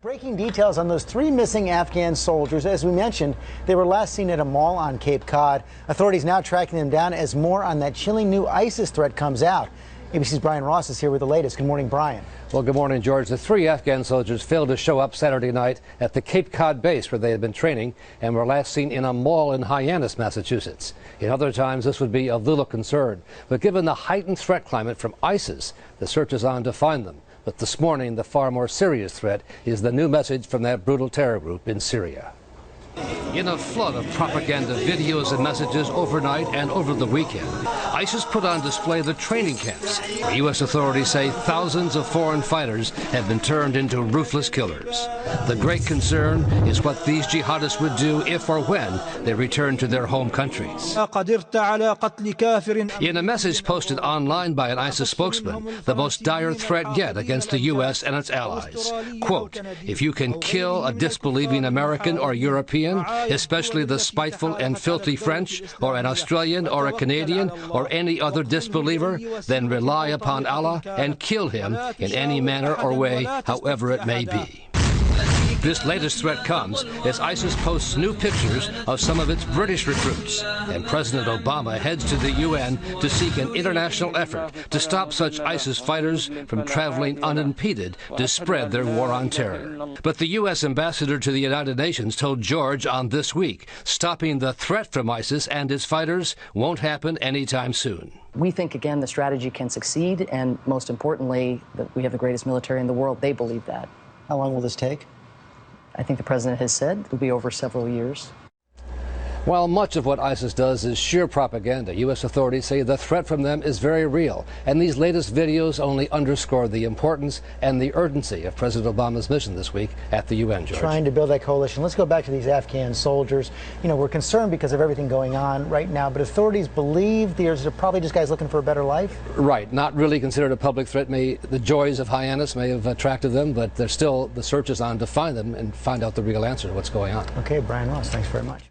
Breaking details on those 3 missing Afghan soldiers. As we mentioned, they were last seen at a mall on Cape Cod. Authorities now tracking them down as more on that chilling new ISIS threat comes out. ABC's Brian Ross is here with the latest. Good morning, Brian. Well, good morning, George. The 3 Afghan soldiers failed to show up Saturday night at the Cape Cod base where they had been training and were last seen in a mall in Hyannis, Massachusetts. In other times, this would be of little concern. But given the heightened threat climate from ISIS, the search is on to find them. But this morning, the far more serious threat is the new message from that brutal terror group in Syria. In a flood of propaganda videos and messages overnight and over the weekend, ISIS put on display the training camps, where U.S. authorities say thousands of foreign fighters have been turned into ruthless killers. The great concern is what these jihadists would do if or when they return to their home countries. In a message posted online by an ISIS spokesman, the most dire threat yet against the U.S. and its allies. Quote, "If you can kill a disbelieving American or European, especially the spiteful and filthy French, or an Australian or a Canadian, or any other disbeliever, then rely upon Allah and kill him in any manner or way, however it may be." This latest threat comes as ISIS posts new pictures of some of its British recruits, and President Obama heads to the UN to seek an international effort to stop such ISIS fighters from traveling unimpeded to spread their war on terror. But the U.S. ambassador to the United Nations told George on This Week, stopping the threat from ISIS and its fighters won't happen anytime soon. We think, again, the strategy can succeed, and most importantly, that we have the greatest military in the world. They believe that. How long will this take? I think the president has said it will be over several years. While much of what ISIS does is sheer propaganda, U.S. authorities say the threat from them is very real. And these latest videos only underscore the importance and the urgency of President Obama's mission this week at the UN, George. Trying to build that coalition. Let's go back to these Afghan soldiers. You know, we're concerned because of everything going on right now, but authorities believe they're probably just guys looking for a better life? Right. Not really considered a public threat. The joys of Hyannis may have attracted them, but there's still the search is on to find them and find out the real answer to what's going on. Okay, Brian Ross, thanks very much.